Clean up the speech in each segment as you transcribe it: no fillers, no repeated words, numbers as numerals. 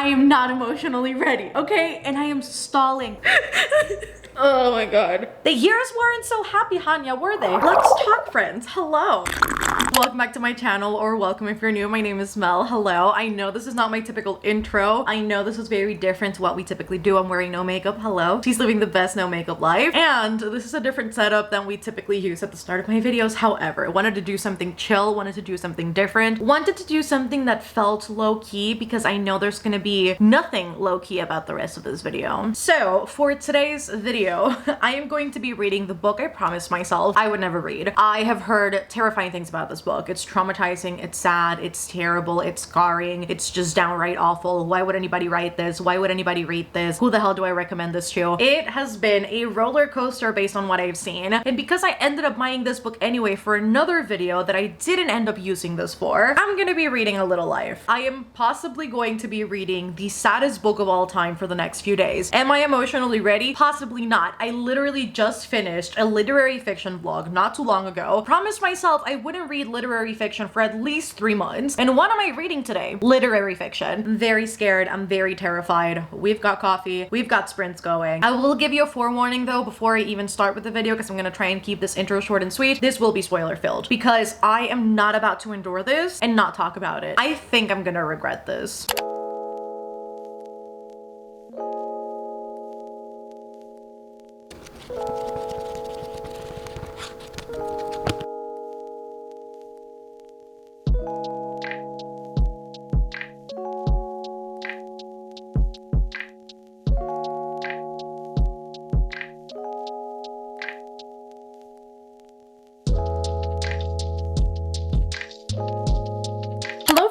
I am not emotionally ready, okay? And I am stalling. Oh my god. The years weren't so happy, Hanya, were they? Let's talk, friends. Hello. Welcome back to my channel, or welcome if you're new. My name is Mel. Hello. I know this is not my typical intro. I know this is very different to what we typically do. I'm wearing no makeup. Hello. She's living the best no makeup life. And this is a different setup than we typically use at the start of my videos. However, I wanted to do something chill, wanted to do something different, wanted to do something that felt low-key because I know there's gonna be nothing low-key about the rest of this video. So for today's video, I am going to be reading the book I promised myself I would never read. I have heard terrifying things about this book. It's traumatizing, it's sad, it's terrible, it's scarring, it's just downright awful. Why would anybody write this? Why would anybody read this? Who the hell do I recommend this to? It has been a roller coaster based on what I've seen. And because I ended up buying this book anyway for another video that I didn't end up using this for, I'm gonna be reading A Little Life. I am possibly going to be reading the saddest book of all time for the next few days. Am I emotionally ready? Possibly not. I literally just finished a literary fiction vlog not too long ago. Promised myself I wouldn't read literary fiction for at least 3 months. And what am I reading today? Literary fiction. I'm very scared. I'm very terrified. We've got coffee. We've got sprints going. I will give you a forewarning though before I even start with the video, because I'm gonna try and keep this intro short and sweet. This will be spoiler filled because I am not about to endure this and not talk about it. I think I'm gonna regret this.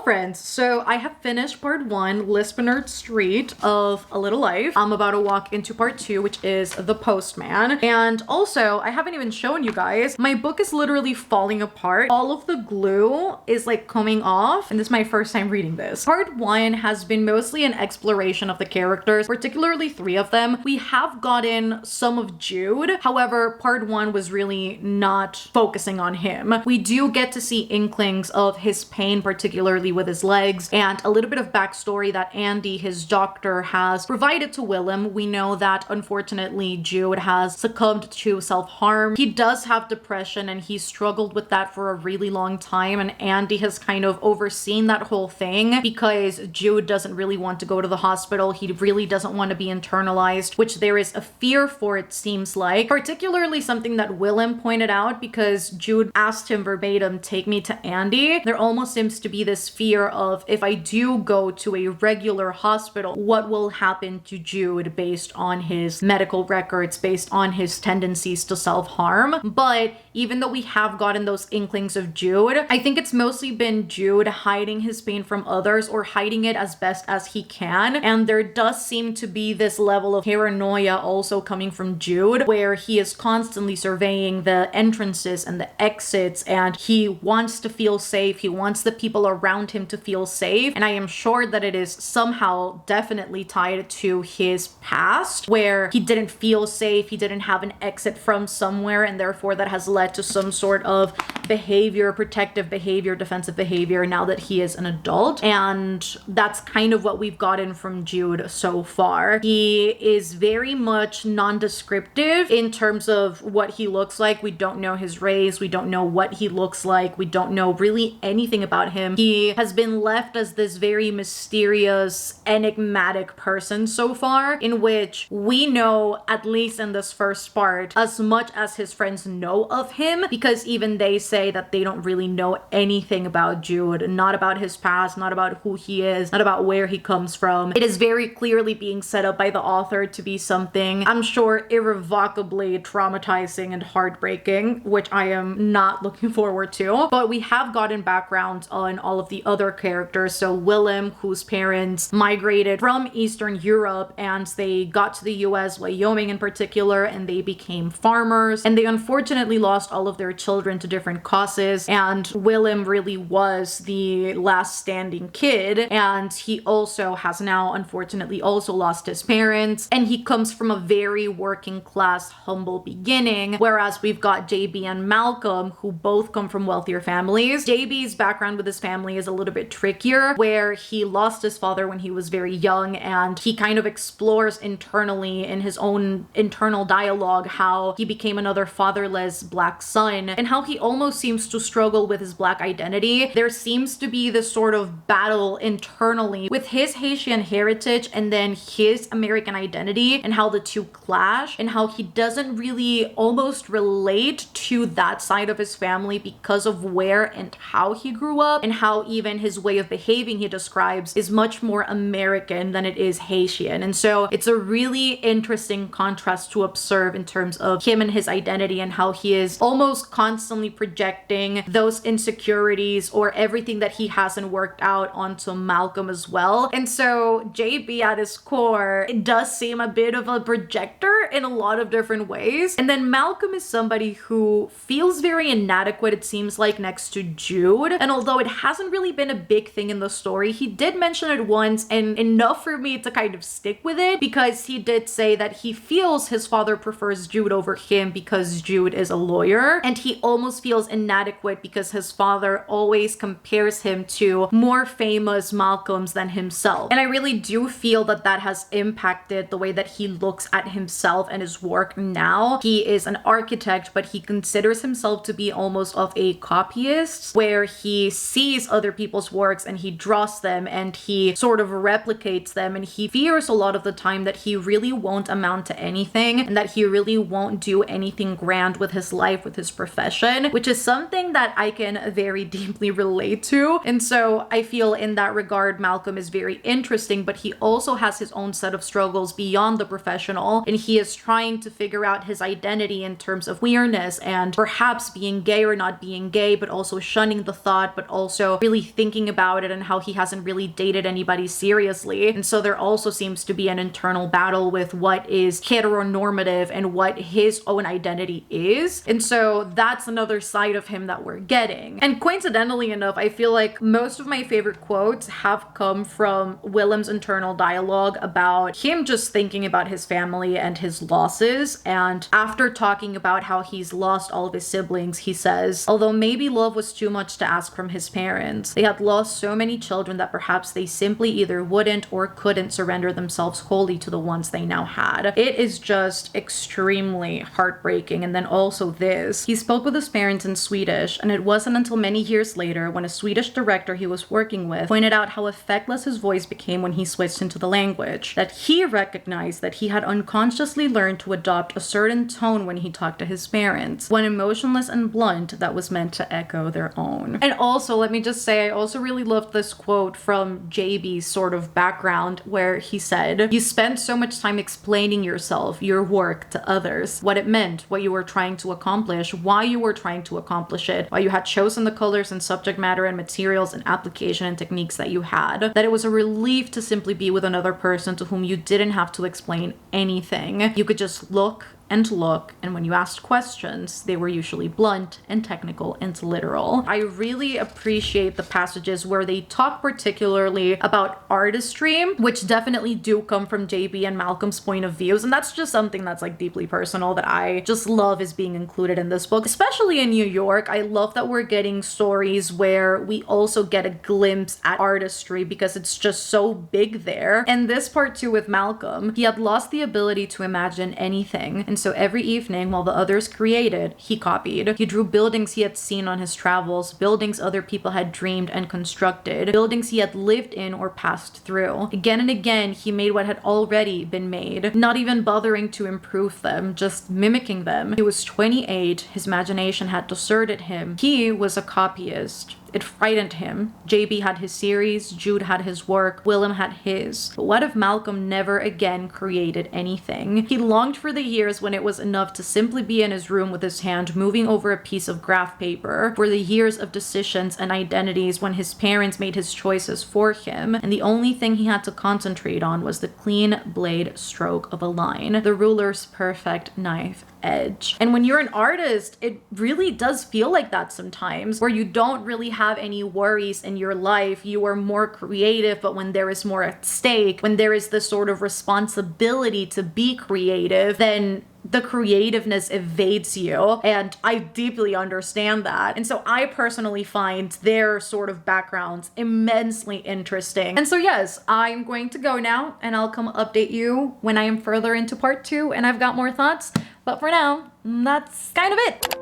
Friends, so I have finished part 1, Lispenard Street of A Little Life. I'm about to walk into part 2, which is The Postman. And also, I haven't even shown you guys, my book is literally falling apart. All of the glue is like coming off, and this is my first time reading this. Part 1 has been mostly an exploration of the characters, particularly 3 of them. We have gotten some of Jude. However, part 1 was really not focusing on him. We do get to see inklings of his pain, particularly with his legs, and a little bit of backstory that Andy, his doctor, has provided to Willem. We know that unfortunately Jude has succumbed to self-harm. He does have depression and he struggled with that for a really long time, and Andy has kind of overseen that whole thing because Jude doesn't really want to go to the hospital. He really doesn't want to be internalized, which there is a fear for, it seems like. Particularly something that Willem pointed out, because Jude asked him verbatim, "Take me to Andy." There almost seems to be this fear of, if I do go to a regular hospital, what will happen to Jude based on his medical records, based on his tendencies to self-harm. But even though we have gotten those inklings of Jude, I think it's mostly been Jude hiding his pain from others, or hiding it as best as he can. And there does seem to be this level of paranoia also coming from Jude, where he is constantly surveying the entrances and the exits, and he wants to feel safe. He wants the people around him to feel safe. And I am sure that it is somehow definitely tied to his past, where he didn't feel safe, he didn't have an exit from somewhere, and therefore that has led to some sort of behavior, protective behavior, defensive behavior now that he is an adult. And that's kind of what we've gotten from Jude so far. He is very much non-descriptive in terms of what he looks like. We don't know his race, we don't know what he looks like, we don't know really anything about him. He has been left as this very mysterious, enigmatic person so far, in which we know, at least in this first part, as much as his friends know of him, because even they say that they don't really know anything about Jude, not about his past, not about who he is, not about where he comes from. It is very clearly being set up by the author to be something, I'm sure, irrevocably traumatizing and heartbreaking, which I am not looking forward to. But we have gotten background on all of the other characters. So Willem, whose parents migrated from Eastern Europe and they got to the US, Wyoming in particular, and they became farmers, and they unfortunately lost all of their children to different causes, and Willem really was the last standing kid, and he also has now unfortunately also lost his parents, and he comes from a very working class, humble beginning, whereas we've got JB and Malcolm, who both come from wealthier families. JB's background with his family is a little bit trickier, where he lost his father when he was very young, and he kind of explores internally in his own internal dialogue how he became another fatherless black son, and how he almost seems to struggle with his black identity. There seems to be this sort of battle internally with his Haitian heritage and then his American identity, and how the two clash, and how he doesn't really almost relate to that side of his family because of where and how he grew up, and how even his way of behaving, he describes, is much more American than it is Haitian. And so it's a really interesting contrast to observe in terms of him and his identity, and how he is almost constantly projecting those insecurities or everything that he hasn't worked out onto Malcolm as well. And so JB at his core, it does seem a bit of a projector in a lot of different ways. And then Malcolm is somebody who feels very inadequate, it seems like, next to Jude. And although it hasn't really been a big thing in the story, he did mention it once, and enough for me to kind of stick with it, because he did say that he feels his father prefers Jude over him because Jude is a lawyer, and he almost feels inadequate because his father always compares him to more famous Malcolms than himself. And I really do feel that that has impacted the way that he looks at himself and his work now. He is an architect, but he considers himself to be almost of a copyist, where he sees other people's works and he draws them and he sort of replicates them, and he fears a lot of the time that he really won't amount to anything, and that he really won't do anything grand with his life, with his profession, which is something that I can very deeply relate to. And so I feel in that regard, Malcolm is very interesting, but he also has his own set of struggles beyond the professional, and he is trying to figure out his identity in terms of queerness and perhaps being gay or not being gay, but also shunning the thought, but also really thinking about it, and how he hasn't really dated anybody seriously. And so there also seems to be an internal battle with what is heteronormative and what his own identity is. And so that's another side of him that we're getting. And coincidentally enough, I feel like most of my favorite quotes have come from Willem's internal dialogue about him just thinking about his family and his losses. And after talking about how he's lost all of his siblings, he says, although maybe love was too much to ask from his parents, they had lost so many children that perhaps they simply either wouldn't or couldn't surrender themselves wholly to the ones they now had. It is just extremely heartbreaking. And then also this, he spoke with his parents in Swedish, and it wasn't until many years later when a Swedish director he was working with pointed out how effectless his voice became when he switched into the language, that he recognized that he had unconsciously learned to adopt a certain tone when he talked to his parents, one emotionless and blunt that was meant to echo their own. And also, let me just say, I also really loved this quote from JB's sort of background, where he said, "You spent so much time explaining yourself, your work, to others, what it meant, what you were trying to accomplish, why you were trying to accomplish it, why you had chosen the colors and subject matter and materials and application and techniques that you had, that it was a relief to simply be with another person to whom you didn't have to explain anything. You could just look and look, and when you asked questions, they were usually blunt and technical and literal." I really appreciate the passages where they talk particularly about artistry, which definitely do come from JB and Malcolm's point of views, and that's just something that's like deeply personal that I just love is being included in this book, especially in New York. I love that we're getting stories where we also get a glimpse at artistry because it's just so big there. And this part too with Malcolm, he had lost the ability to imagine anything, and so every evening while the others created, he copied. He drew buildings he had seen on his travels, buildings other people had dreamed and constructed, buildings he had lived in or passed through. Again and again, he made what had already been made, not even bothering to improve them, just mimicking them. He was 28, his imagination had deserted him. He was a copyist. It frightened him. JB had his series, Jude had his work, Willem had his. But what if Malcolm never again created anything? He longed for the years when it was enough to simply be in his room with his hand moving over a piece of graph paper, for the years of decisions and identities when his parents made his choices for him, and the only thing he had to concentrate on was the clean blade stroke of a line, the ruler's perfect knife edge. And when you're an artist, it really does feel like that sometimes, where you don't really have any worries in your life. You are more creative, but when there is more at stake, when there is this sort of responsibility to be creative, then the creativeness evades you, and I deeply understand that. And so I personally find their sort of backgrounds immensely interesting. And so yes, I'm going to go now, and I'll come update you when I am further into part 2 and I've got more thoughts. But for now, that's kind of it.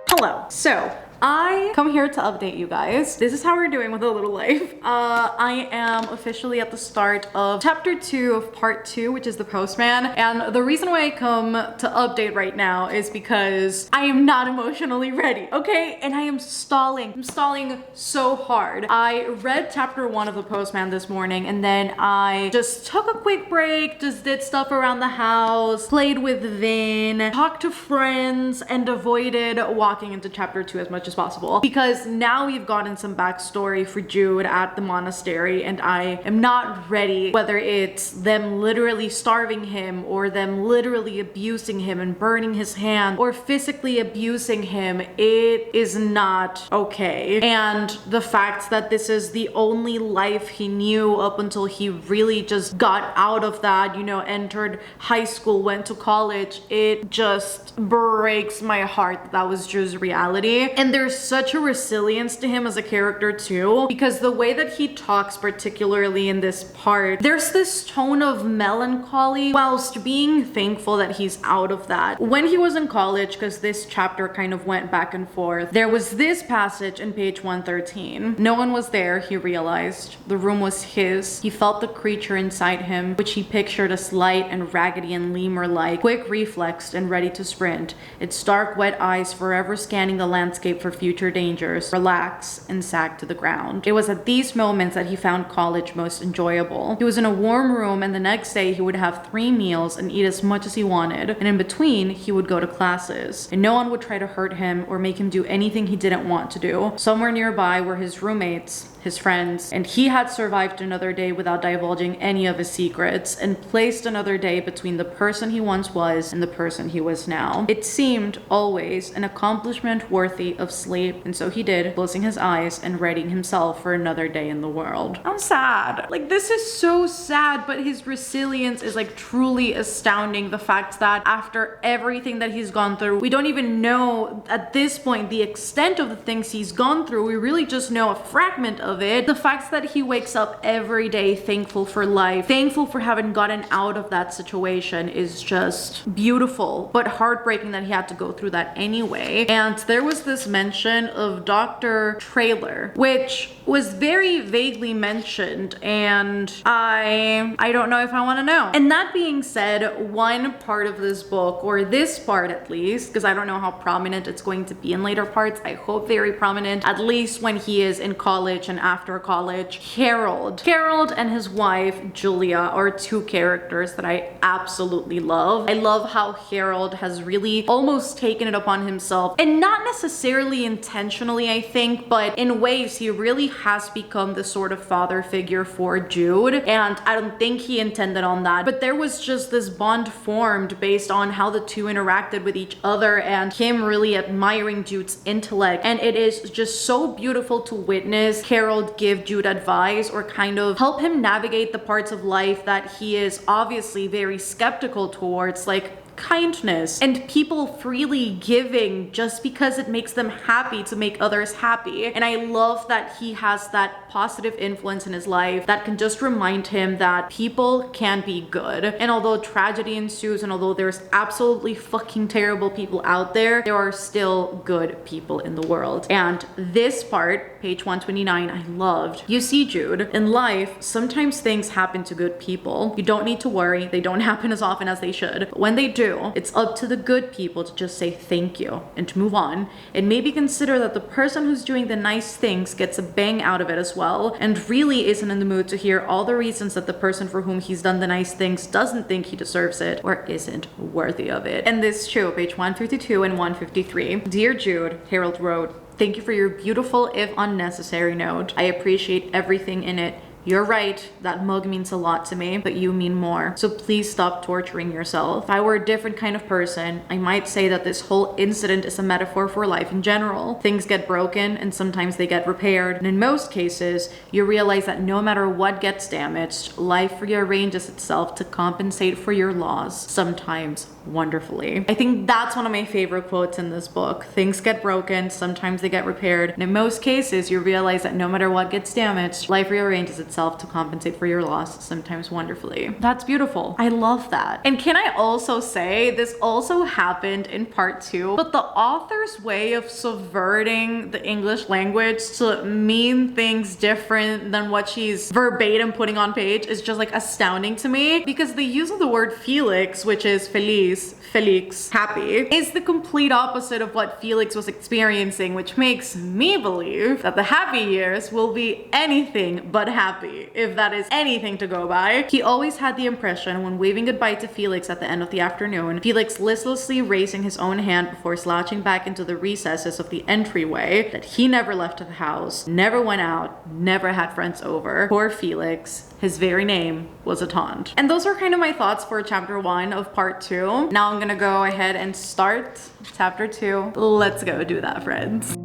Hello. So I come here to update you guys. This is how we're doing with A Little Life. I am officially at the start of chapter 2 of part 2, which is the postman. And the reason why I come to update right now is because I am not emotionally ready, okay? And I am stalling. I'm stalling so hard. I read chapter 1 of the postman this morning, and then I just took a quick break, just did stuff around the house, played with Vin, talked to friends, and avoided walking into chapter 2 as much as possible, because now we've gotten some backstory for Jude at the monastery, and I am not ready, whether it's them literally starving him or them literally abusing him and burning his hand or physically abusing him. It is not okay. And the fact that this is the only life he knew up until he really just got out of that, you know, entered high school, went to college, it just breaks my heart that was Jude's reality. And there's such a resilience to him as a character too, because the way that he talks, particularly in this part, there's this tone of melancholy whilst being thankful that he's out of that. When he was in college, because this chapter kind of went back and forth, there was this passage in page 113. No one was there, he realized. The room was his. He felt the creature inside him, which he pictured as light and raggedy and lemur-like, quick reflexed and ready to sprint, its dark wet eyes forever scanning the landscape for future dangers, relax and sag to the ground. It was at these moments that he found college most enjoyable. He was in a warm room, and the next day he would have 3 meals and eat as much as he wanted, and in between he would go to classes, and no one would try to hurt him or make him do anything he didn't want to do. Somewhere nearby were his roommates, his friends, and he had survived another day without divulging any of his secrets, and placed another day between the person he once was and the person he was now. It seemed always an accomplishment worthy of sleep, and so he did, closing his eyes and readying himself for another day in the world. I'm sad. Like, this is so sad, but his resilience is like truly astounding. The fact that after everything that he's gone through, we don't even know at this point the extent of the things he's gone through. We really just know a fragment of it. The fact that he wakes up every day thankful for life, thankful for having gotten out of that situation, is just beautiful, but heartbreaking that he had to go through that anyway. And there was this mention of Dr. Trailer, which was very vaguely mentioned, and I don't know if I want to know. And that being said, one part of this book, or this part at least, because I don't know how prominent it's going to be in later parts, I hope very prominent, at least when he is in college and after college. Harold and his wife Julia are 2 characters that I absolutely love. I love how Harold has really almost taken it upon himself, and not necessarily intentionally, I think, but in ways he really has become the sort of father figure for Jude, and I don't think he intended on that, but there was just this bond formed based on how the 2 interacted with each other, and him really admiring Jude's intellect. And it is just so beautiful to witness Harold give Jude advice, or kind of help him navigate the parts of life that he is obviously very skeptical towards, like kindness and people freely giving just because it makes them happy to make others happy. And I love that he has that positive influence in his life that can just remind him that people can be good. And although tragedy ensues, and although there's absolutely fucking terrible people out there, there are still good people in the world. And this part, page 129, I loved. You see, Jude, in life, sometimes things happen to good people. You don't need to worry. They don't happen as often as they should. But when they do, it's up to the good people to just say thank you and to move on, and maybe consider that the person who's doing the nice things gets a bang out of it as well, and really isn't in the mood to hear all the reasons that the person for whom he's done the nice things doesn't think he deserves it or isn't worthy of it. And this too, page 152 and 153. Dear Jude, Harold wrote, Thank you for your beautiful, if unnecessary note. I appreciate everything in it. You're right, that mug means a lot to me, but you mean more. So please stop torturing yourself. If I were a different kind of person, I might say that this whole incident is a metaphor for life in general. Things get broken and sometimes they get repaired. And in most cases, you realize that no matter what gets damaged, life rearranges itself to compensate for your loss, sometimes wonderfully. I think that's one of my favorite quotes in this book. Things get broken, sometimes they get repaired. And in most cases, you realize that no matter what gets damaged, life rearranges itself to compensate for your loss, sometimes wonderfully. That's beautiful. I love that. And can I also say, this also happened in part 2, but the author's way of subverting the English language to mean things different than what she's verbatim putting on page is just like astounding to me, because the use of the word Felix, which is feliz, Felix, happy, is the complete opposite of what Felix was experiencing, which makes me believe that the happy years will be anything but happy, if that is anything to go by. He always had the impression when waving goodbye to Felix at the end of the afternoon, Felix listlessly raising his own hand before slouching back into the recesses of the entryway, that he never left the house, never went out, never had friends over. Poor Felix. His very name was a taunt. And those are kind of my thoughts for chapter 1 of part 2. Now I'm gonna go ahead and start chapter 2. Let's go do that, friends.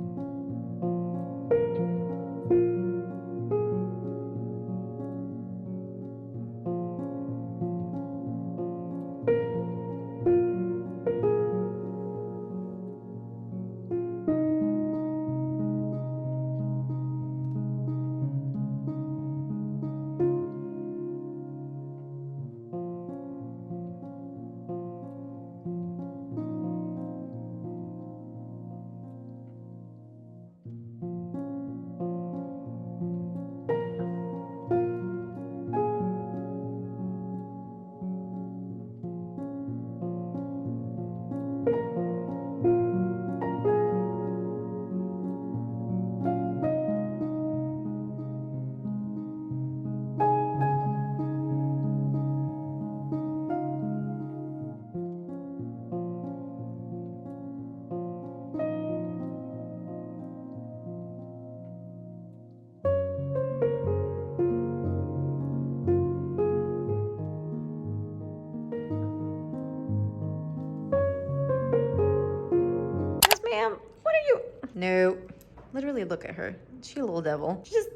What are you? No. Literally look at her. She a little devil. She's just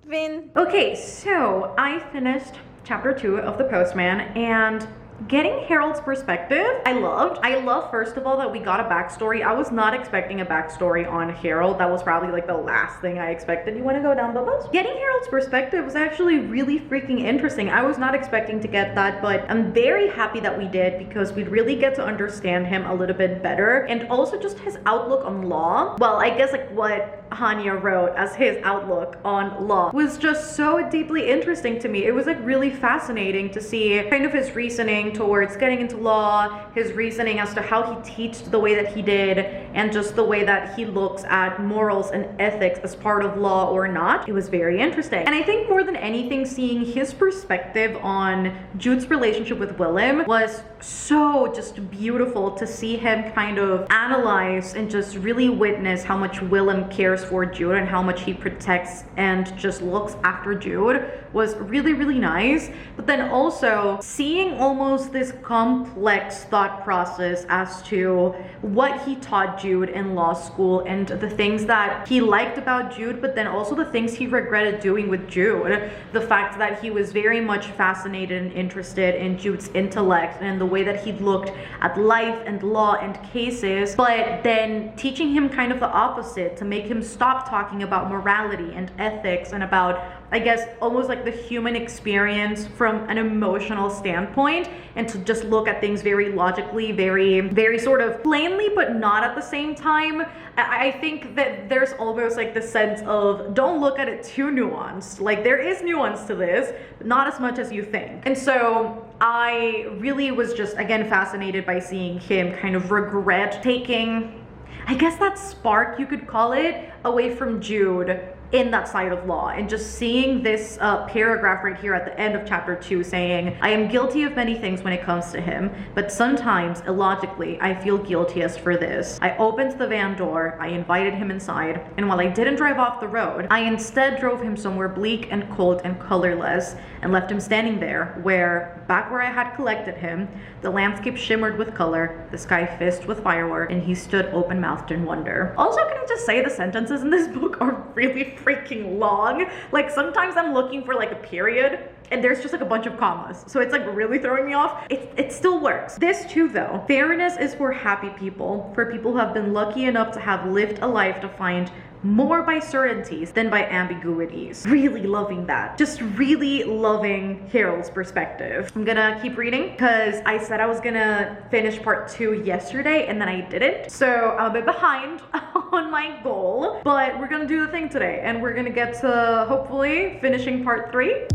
been... Okay, so I finished chapter 2 of The Postman, and getting Harold's perspective, I loved. I love, first of all, that we got a backstory. I was not expecting a backstory on Harold. That was probably like the last thing I expected. You want to go down, Bubbles? Getting Harold's perspective was actually really freaking interesting. I was not expecting to get that, but I'm very happy that we did, because we'd really get to understand him a little bit better, and also just his outlook on law. Well, I guess like what Hanya wrote as his outlook on law was just so deeply interesting to me. It was like really fascinating to see kind of his reasoning towards getting into law, his reasoning as to how he teached the way that he did, and just the way that he looks at morals and ethics as part of law or not. It was very interesting. And I think more than anything, seeing his perspective on Jude's relationship with Willem was so just beautiful to see him kind of analyze and just really witness how much Willem cares for Jude and how much he protects and just looks after Jude was really, really nice. But then also seeing almost this complex thought process as to what he taught Jude in law school and the things that he liked about Jude, but then also the things he regretted doing with Jude. The fact that he was very much fascinated and interested in Jude's intellect and the way that he looked at life and law and cases, but then teaching him kind of the opposite, to make him stop talking about morality and ethics and about, I guess, almost like the human experience from an emotional standpoint, and to just look at things very logically, very sort of plainly, but not at the same time. I think that there's almost like the sense of, don't look at it too nuanced. Like, there is nuance to this, but not as much as you think. And so I really was just, again, fascinated by seeing him kind of regret taking, I guess, that spark, you could call it, away from Jude in that side of law. And just seeing this paragraph right here at the end of chapter 2 saying, I am guilty of many things when it comes to him, but sometimes illogically I feel guiltiest for this. I opened the van door, I invited him inside, and while I didn't drive off the road, I instead drove him somewhere bleak and cold and colorless and left him standing there where, back where I had collected him, the landscape shimmered with color, the sky fizzed with firework, and he stood open-mouthed in wonder. Also, can I just say the sentences in this book are really freaking long? Like, sometimes I'm looking for like a period and there's just like a bunch of commas, so it's like really throwing me off. It still works. This too though, fairness is for happy people, for people who have been lucky enough to have lived a life defined more by certainties than by ambiguities. Really loving that. Just really loving Harold's perspective. I'm gonna keep reading because I said I was gonna finish part 2 yesterday and then I didn't. So I'm a bit behind on my goal, but we're gonna do the thing today and we're gonna get to hopefully finishing part 3.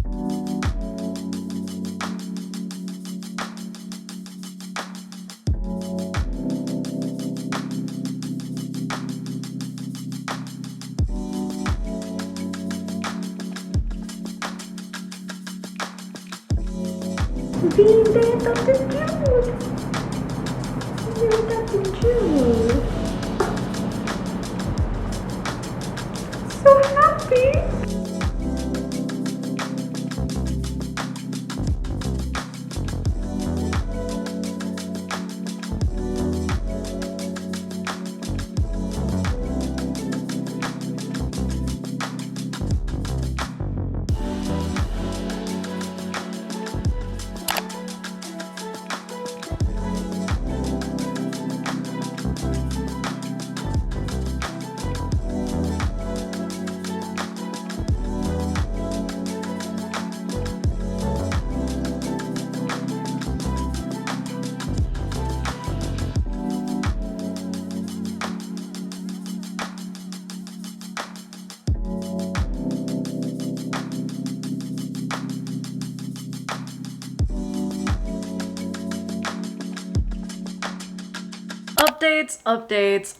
Being there, that's cute. That's cute. So happy.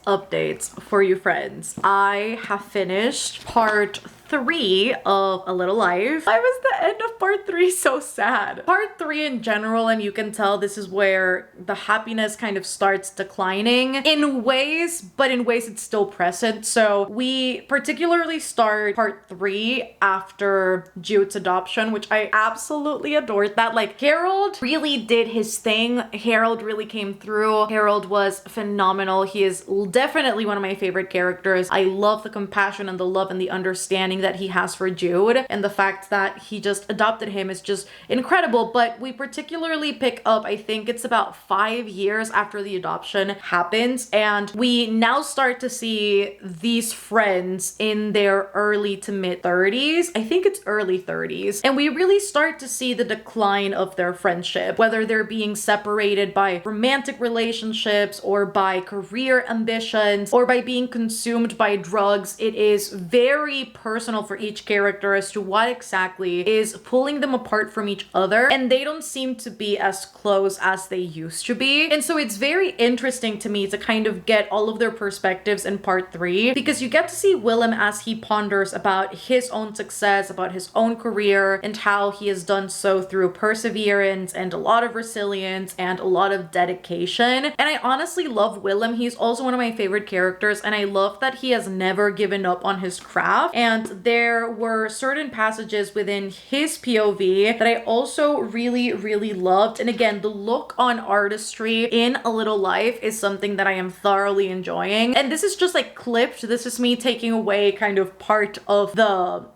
Updates for you friends. I have finished part 3 of A Little Life. I was the end of part 3 so sad. Part 3 in general, and you can tell this is where the happiness kind of starts declining in ways, but in ways it's still present. So we particularly start part 3 after Jude's adoption, which I absolutely adored that. Like, Harold really did his thing. Harold really came through. Harold was phenomenal. He is definitely one of my favorite characters. I love the compassion and the love and the understanding that he has for Jude, and the fact that he just adopted him is just incredible. But we particularly pick up, I think it's about 5 years after the adoption happens, and we now start to see these friends in their early to mid 30s. I think it's early 30s, and we really start to see the decline of their friendship, whether they're being separated by romantic relationships or by career ambitions or by being consumed by drugs. It is very personal for each character as to what exactly is pulling them apart from each other, and they don't seem to be as close as they used to be. And so it's very interesting to me to kind of get all of their perspectives in part 3, because you get to see Willem as he ponders about his own success, about his own career, and how he has done so through perseverance and a lot of resilience and a lot of dedication. And I honestly love Willem. He's also one of my favorite characters, and I love that he has never given up on his craft. And there were certain passages within his POV that I also really loved. And again, the look on artistry in A Little Life is something that I am thoroughly enjoying. And this is just like clipped. This is me taking away kind of part of the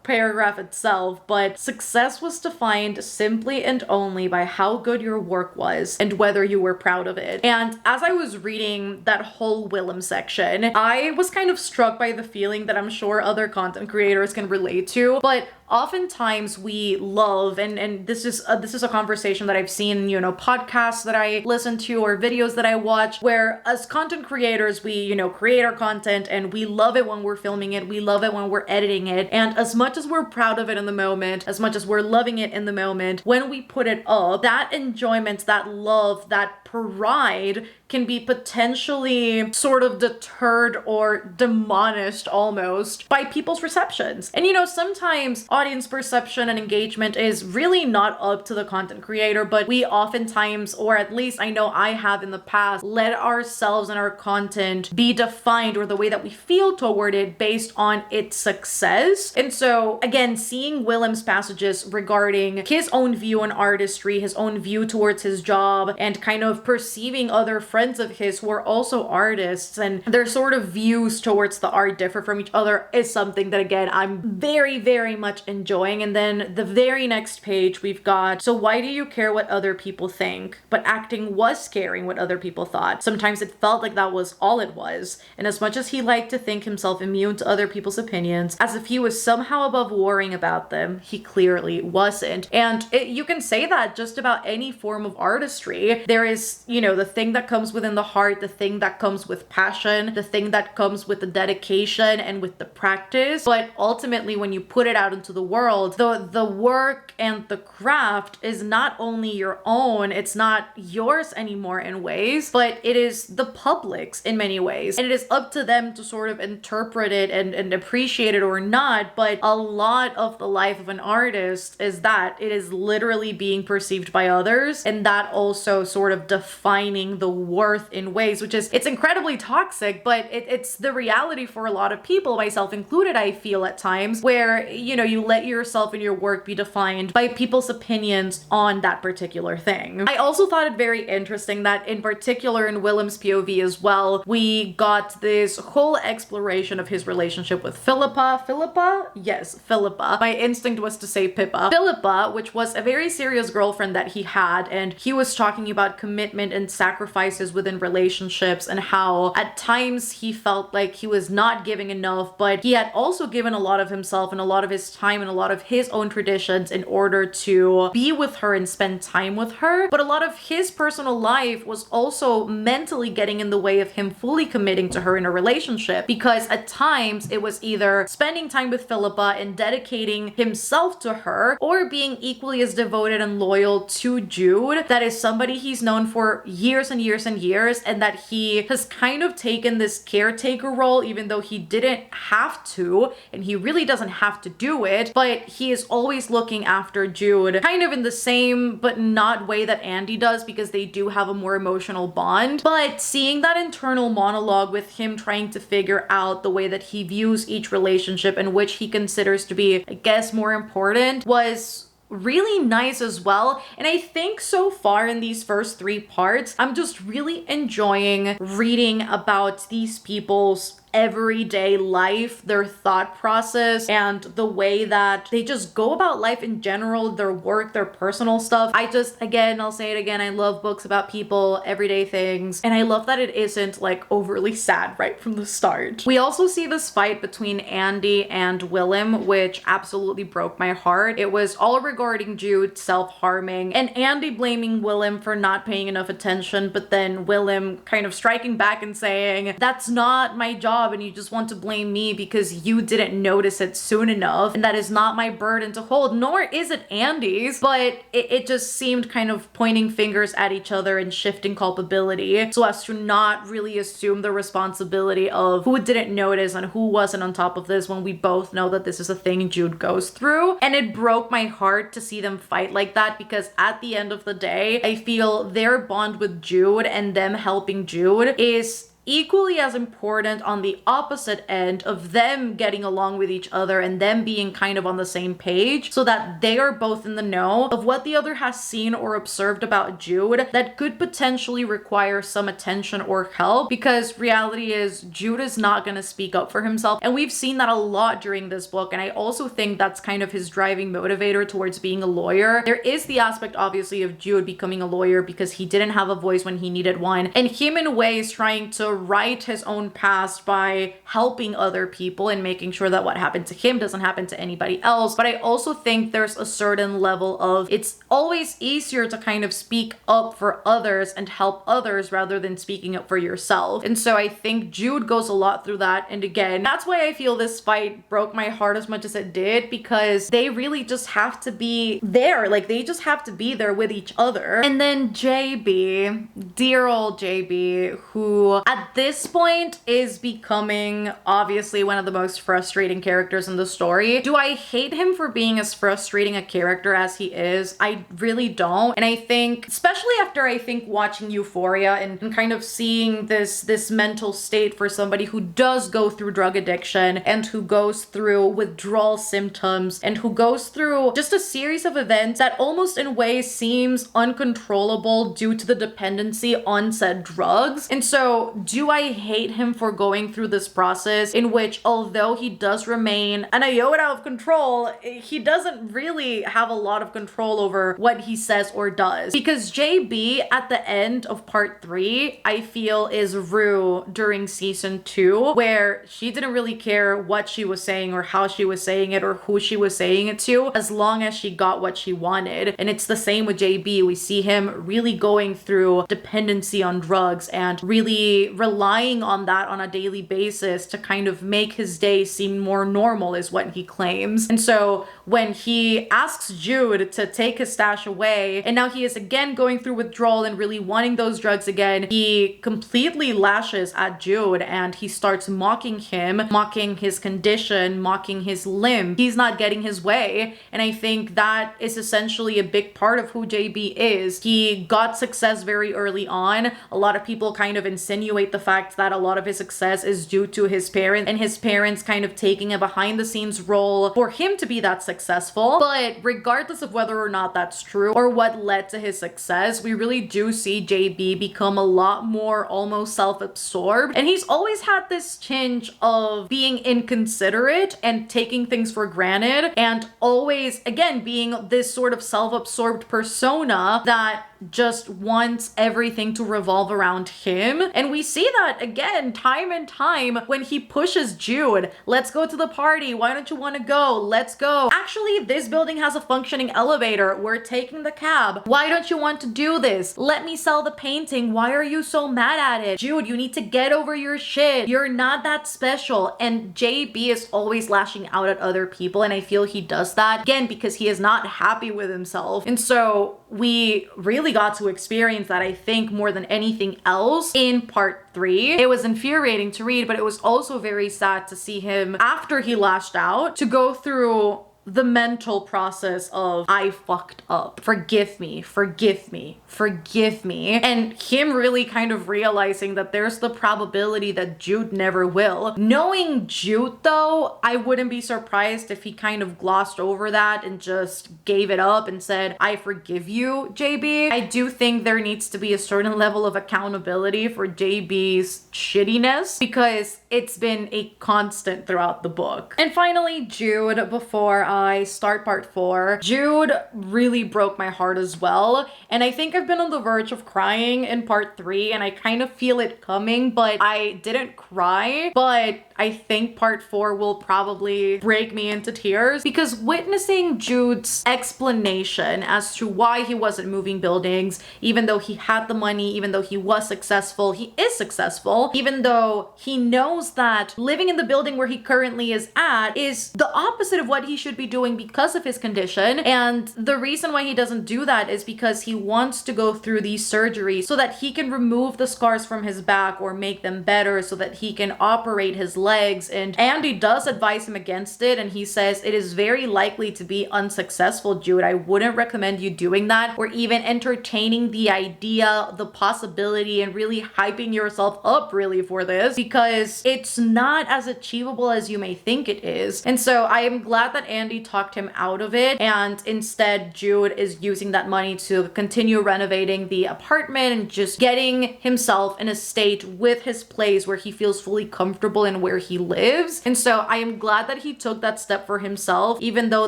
paragraph itself, but success was defined simply and only by how good your work was and whether you were proud of it. And as I was reading that whole Willem section, I was kind of struck by the feeling that I'm sure other content creators can relate to, but oftentimes we love, and this is a conversation that I've seen, you know, podcasts that I listen to or videos that I watch, where as content creators, we, you know, create our content and we love it when we're filming it, we love it when we're editing it, and as much as we're proud of it in the moment, as much as we're loving it in the moment, when we put it up, that enjoyment, that love, that pride can be potentially sort of deterred or demonished almost by people's receptions. And you know, sometimes audience perception and engagement is really not up to the content creator, but we oftentimes, or at least I know I have in the past, let ourselves and our content be defined, or the way that we feel toward it, based on its success. And so again, seeing Willem's passages regarding his own view on artistry, his own view towards his job, and kind of perceiving other friends of his who are also artists and their sort of views towards the art differ from each other, is something that again I'm very, very much enjoying. And then the very next page we've got, so why do you care what other people think? But acting was caring what other people thought. Sometimes it felt like that was all it was. And as much as he liked to think himself immune to other people's opinions, as if he was somehow above worrying about them, he clearly wasn't. And you can say that just about any form of artistry. There is, you know, the thing that comes within the heart, the thing that comes with passion, the thing that comes with the dedication and with the practice. But ultimately, when you put it out into the world, the work and the craft is not only your own, it's not yours anymore in ways, but it is the public's in many ways. And it is up to them to sort of interpret it and appreciate it or not. But a lot of the life of an artist is that it is literally being perceived by others, and that also sort of defining the worth in ways, which is, it's incredibly toxic, but it's the reality for a lot of people, myself included, I feel at times, where, you know, you let yourself and your work be defined by people's opinions on that particular thing. I also thought it very interesting that in particular in Willem's POV as well, we got this whole exploration of his relationship with Philippa. Philippa? Yes, Philippa. My instinct was to say Pippa. Philippa, which was a very serious girlfriend that he had, and he was talking about commitment and sacrifices within relationships, and how at times he felt like he was not giving enough, but he had also given a lot of himself and a lot of his time and a lot of his own traditions in order to be with her and spend time with her. But a lot of his personal life was also mentally getting in the way of him fully committing to her in a relationship, because at times it was either spending time with Philippa and dedicating himself to her, or being equally as devoted and loyal to Jude. That is somebody he's known for years and years and years, and that he has kind of taken this caretaker role, even though he didn't have to, and he really doesn't have to do it, but he is always looking after Jude, kind of in the same but not way that Andy does, because they do have a more emotional bond. But seeing that internal monologue with him trying to figure out the way that he views each relationship and which he considers to be, I guess, more important, was really nice as well. And I think so far in these first 3 parts, I'm just really enjoying reading about these people's everyday life, their thought process, and the way that they just go about life in general, their work, their personal stuff. I just, again, I'll say it again, I love books about people, everyday things, and I love that it isn't like overly sad right from the start. We also see this fight between Andy and Willem, which absolutely broke my heart. It was all regarding Jude self-harming, and Andy blaming Willem for not paying enough attention, but then Willem kind of striking back and saying, that's not my job, and you just want to blame me because you didn't notice it soon enough, and that is not my burden to hold, nor is it Andy's. But it just seemed kind of pointing fingers at each other and shifting culpability so as to not really assume the responsibility of who didn't notice and who wasn't on top of this, when we both know that this is a thing Jude goes through. And it broke my heart to see them fight like that, because at the end of the day, I feel their bond with Jude and them helping Jude is equally as important on the opposite end of them getting along with each other and them being kind of on the same page, so that they are both in the know of what the other has seen or observed about Jude that could potentially require some attention or help. Because reality is, Jude is not going to speak up for himself, and we've seen that a lot during this book, and I also think that's kind of his driving motivator towards being a lawyer. There is the aspect obviously of Jude becoming a lawyer because he didn't have a voice when he needed one, and him in ways trying to right his own past by helping other people and making sure that what happened to him doesn't happen to anybody else. But I also think there's a certain level of it's always easier to kind of speak up for others and help others rather than speaking up for yourself. And so I think Jude goes a lot through that. And again, that's why I feel this fight broke my heart as much as it did, because they really just have to be there. Like, they just have to be there with each other. And then JB, dear old JB, who at this point is becoming obviously one of the most frustrating characters in the story. Do I hate him for being as frustrating a character as he is? I really don't. And I think, especially after I think watching Euphoria and kind of seeing this mental state for somebody who does go through drug addiction and who goes through withdrawal symptoms and who goes through just a series of events that almost in ways seems uncontrollable due to the dependency on said drugs. And so do I hate him for going through this process in which, although he does remain an iota of control, he doesn't really have a lot of control over what he says or does? Because JB at the end of part 3, I feel, is Rue during season 2, where she didn't really care what she was saying or how she was saying it or who she was saying it to, as long as she got what she wanted. And it's the same with JB. We see him really going through dependency on drugs and really relying on that on a daily basis to kind of make his day seem more normal, is what he claims. And so when he asks Jude to take his stash away, and now he is again going through withdrawal and really wanting those drugs again, he completely lashes at Jude and he starts mocking him, mocking his condition, mocking his limb. He's not getting his way. And I think that is essentially a big part of who JB is. He got success very early on. A lot of people kind of insinuate the fact that a lot of his success is due to his parents and his parents kind of taking a behind the scenes role for him to be that successful. But regardless of whether or not that's true or what led to his success, we really do see JB become a lot more almost self-absorbed. And he's always had this tinge of being inconsiderate and taking things for granted, and always, again, being this sort of self-absorbed persona that just wants everything to revolve around him. And we see that again time and time when he pushes Jude. Let's go to the party. Why don't you want to go? Let's go. Actually, this building has a functioning elevator. We're taking the cab. Why don't you want to do this? Let me sell the painting. Why are you so mad at it? Jude, you need to get over your shit. You're not that special. And JB is always lashing out at other people, and I feel he does that again because he is not happy with himself. And so we really got to experience that, I think, more than anything else in part 3. It was infuriating to read, but it was also very sad to see him, after he lashed out, to go through the mental process of, I fucked up. Forgive me, forgive me, forgive me. And him really kind of realizing that there's the probability that Jude never will. Knowing Jude though, I wouldn't be surprised if he kind of glossed over that and just gave it up and said, I forgive you, JB. I do think there needs to be a certain level of accountability for JB's shittiness, because it's been a constant throughout the book. And finally, Jude, before I start part 4, Jude really broke my heart as well. And I think I've been on the verge of crying in part 3, and I kind of feel it coming, but I didn't cry. But I think part 4 will probably break me into tears, because witnessing Jude's explanation as to why he wasn't moving buildings, even though he had the money, even though he was successful, he is successful, even though he knows that living in the building where he currently is at is the opposite of what he should be doing because of his condition. And the reason why he doesn't do that is because he wants to go through these surgeries so that he can remove the scars from his back or make them better so that he can operate his legs. And Andy does advise him against it, and he says it is very likely to be unsuccessful, Jude. I wouldn't recommend you doing that or even entertaining the idea, the possibility, and really hyping yourself up really for this, because it's not as achievable as you may think it is. And so I am glad that Andy society talked him out of it, and instead Jude is using that money to continue renovating the apartment and just getting himself in a state with his place where he feels fully comfortable in where he lives. And so I am glad that he took that step for himself, even though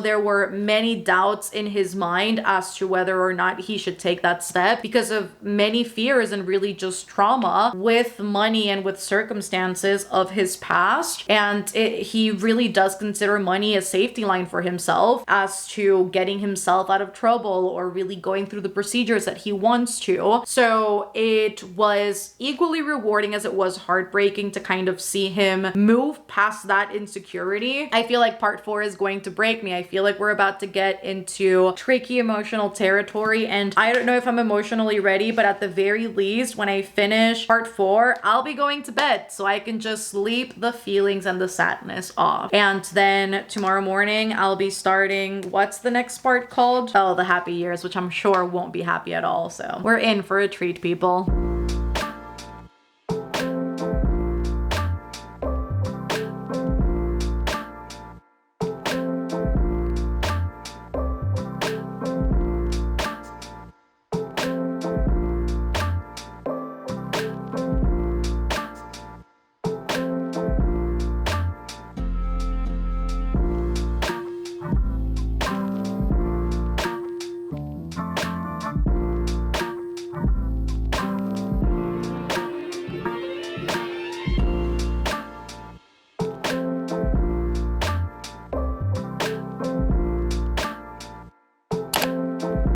there were many doubts in his mind as to whether or not he should take that step because of many fears and really just trauma with money and with circumstances of his past. And he really does consider money a safety line for himself as to getting himself out of trouble or really going through the procedures that he wants to. So it was equally rewarding as it was heartbreaking to kind of see him move past that insecurity. I feel like part 4 is going to break me. I feel like we're about to get into tricky emotional territory, and I don't know if I'm emotionally ready, but at the very least, when I finish part 4, I'll be going to bed so I can just sleep the feelings and the sadness off. And then tomorrow morning, I'll be starting, what's the next part called? Oh, the happy years, which I'm sure won't be happy at all. So we're in for a treat, people.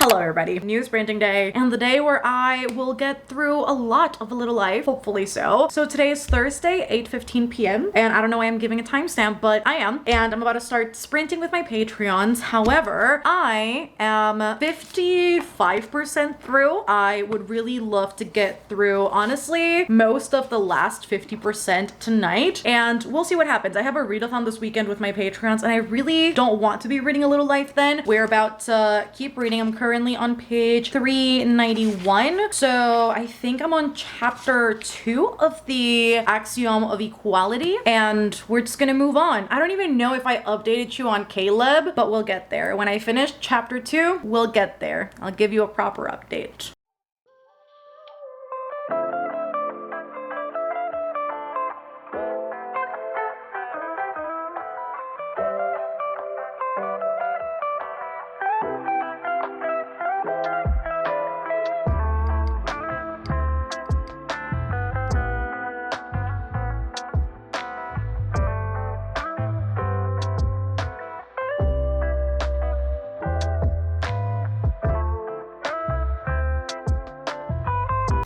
Hello everybody, new sprinting day and the day where I will get through a lot of A Little Life, hopefully so. So today is Thursday, 8:15 p.m. and I don't know why I'm giving a timestamp, but I am, and I'm about to start sprinting with my Patreons. However, I am 55% through. I would really love to get through, honestly, most of the last 50% tonight, and we'll see what happens. I have a readathon this weekend with my Patreons, and I really don't want to be reading A Little Life then. We're about to keep reading. I'm currently on page 391. So I think I'm on chapter 2 of the axiom of equality, and we're just gonna move on. I don't even know if I updated you on Caleb, but we'll get there. When I finish chapter 2, we'll get there. I'll give you a proper update.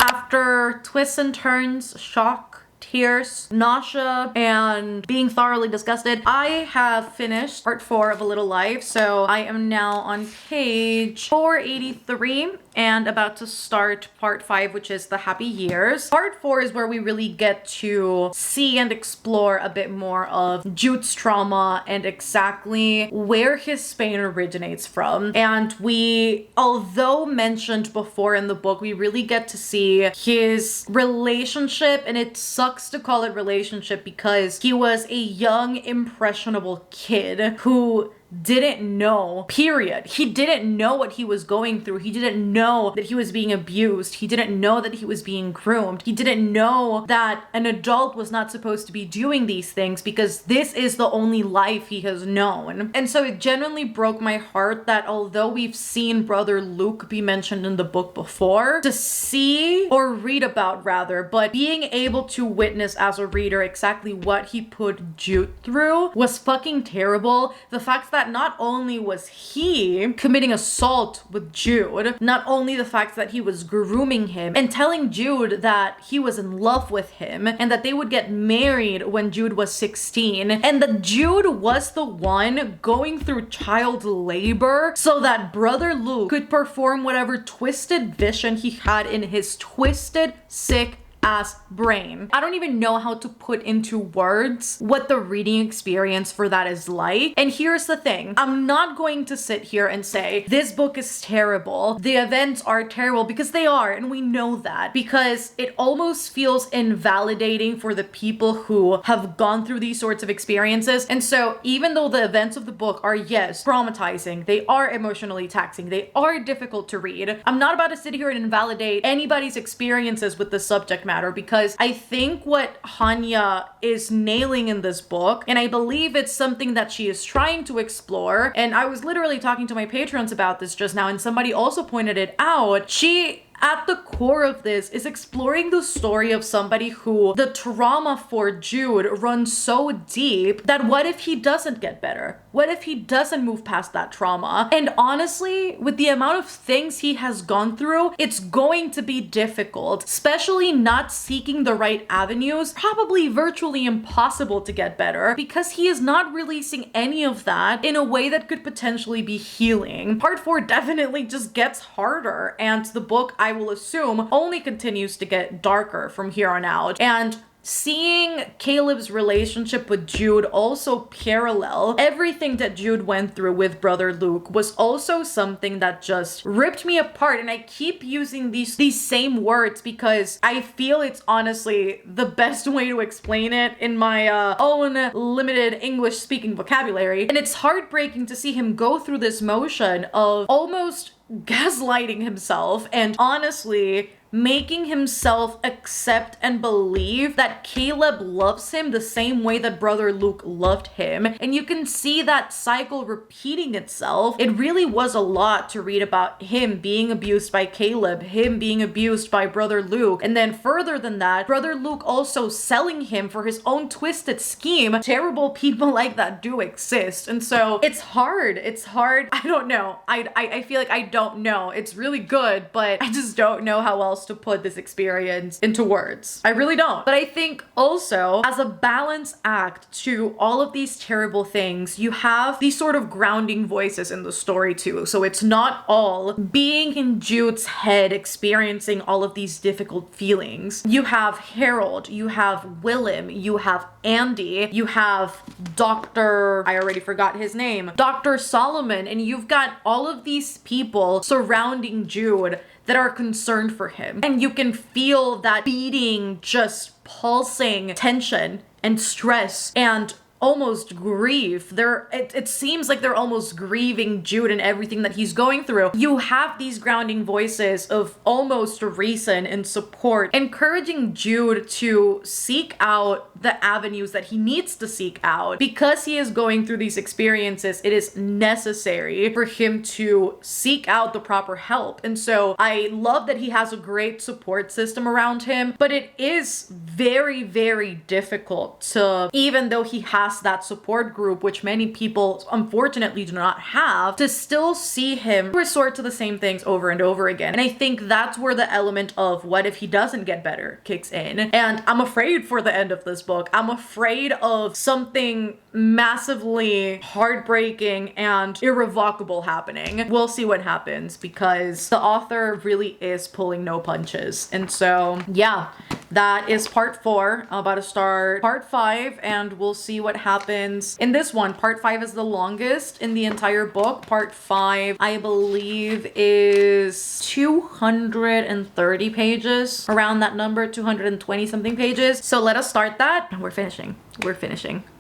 After twists and turns, shock, tears, nausea, and being thoroughly disgusted, I have finished part 4 of A Little Life. So I am now on page 483 and about to start part 5, which is the happy years. Part 4 is where we really get to see and explore a bit more of Jude's trauma and exactly where his pain originates from. And we, although mentioned before in the book, we really get to see his relationship, and it sucks to call it relationship because he was a young, impressionable kid who didn't know, period. He didn't know what he was going through. He didn't know that he was being abused. He didn't know that he was being groomed. He didn't know that an adult was not supposed to be doing these things because this is the only life he has known. And so it genuinely broke my heart that although we've seen brother Luke be mentioned in the book before, to see, or read about rather, but being able to witness as a reader exactly what he put Jude through was fucking terrible. The fact that not only was he committing assault with Jude, not only the fact that he was grooming him and telling Jude that he was in love with him and that they would get married when Jude was 16, and that Jude was the one going through child labor so that brother Luke could perform whatever twisted vision he had in his twisted, sick ass brain. I don't even know how to put into words what the reading experience for that is like. And here's the thing. I'm not going to sit here and say this book is terrible. The events are terrible, because they are, and we know that, because it almost feels invalidating for the people who have gone through these sorts of experiences. And so even though the events of the book are, yes, traumatizing, they are emotionally taxing, they are difficult to read, I'm not about to sit here and invalidate anybody's experiences with the subject matter, because I think what Hanya is nailing in this book, and I believe it's something that she is trying to explore, and I was literally talking to my patrons about this just now, and somebody also pointed it out, she at the core of this is exploring the story of somebody who the trauma for Jude runs so deep that what if he doesn't get better? What if he doesn't move past that trauma? And honestly, with the amount of things he has gone through, it's going to be difficult, especially not seeking the right avenues, probably virtually impossible to get better, because he is not releasing any of that in a way that could potentially be healing. Part 4 definitely just gets harder, and the book, I will assume, only continues to get darker from here on out. And seeing Caleb's relationship with Jude also parallel everything that Jude went through with brother Luke was also something that just ripped me apart. And I keep using these same words because I feel it's honestly the best way to explain it in my own limited English speaking vocabulary. And it's heartbreaking to see him go through this motion of almost gaslighting himself and honestly making himself accept and believe that Caleb loves him the same way that brother Luke loved him. And you can see that cycle repeating itself. It really was a lot to read about him being abused by Caleb, him being abused by brother Luke, and then further than that, brother Luke also selling him for his own twisted scheme. Terrible people like that do exist. And so it's hard. I don't know. I feel like I don't know. It's really good, but I just don't know how else to put this experience into words. I really don't. But I think also, as a balance act to all of these terrible things, you have these sort of grounding voices in the story too. So it's not all being in Jude's head experiencing all of these difficult feelings. You have Harold, you have Willem, you have Andy, you have Dr. I already forgot his name, Dr. Solomon, and you've got all of these people surrounding Jude that are concerned for him. And you can feel that beating, just pulsing tension and stress and almost grief. It seems like they're almost grieving Jude and everything that he's going through. You have these grounding voices of almost reason and support, encouraging Jude to seek out the avenues that he needs to seek out. Because he is going through these experiences, it is necessary for him to seek out the proper help. And so I love that he has a great support system around him, but it is very, very difficult to, even though he has that support group, which many people unfortunately do not have, to still see him resort to the same things over and over again. And I think that's where the element of what if he doesn't get better kicks in. And I'm afraid for the end of this book. I'm afraid of something massively heartbreaking and irrevocable happening. We'll see what happens, because the author really is pulling no punches. And so yeah, that is part 4. I'm about to start part 5, and we'll see what happens in this one. Part 5 is the longest in the entire book. Part 5, I believe, is 230 pages, around that number, 220 something pages. So let us start that, and we're finishing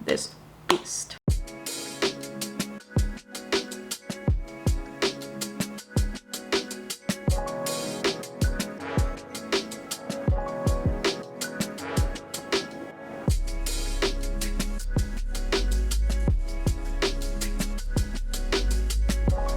this beast.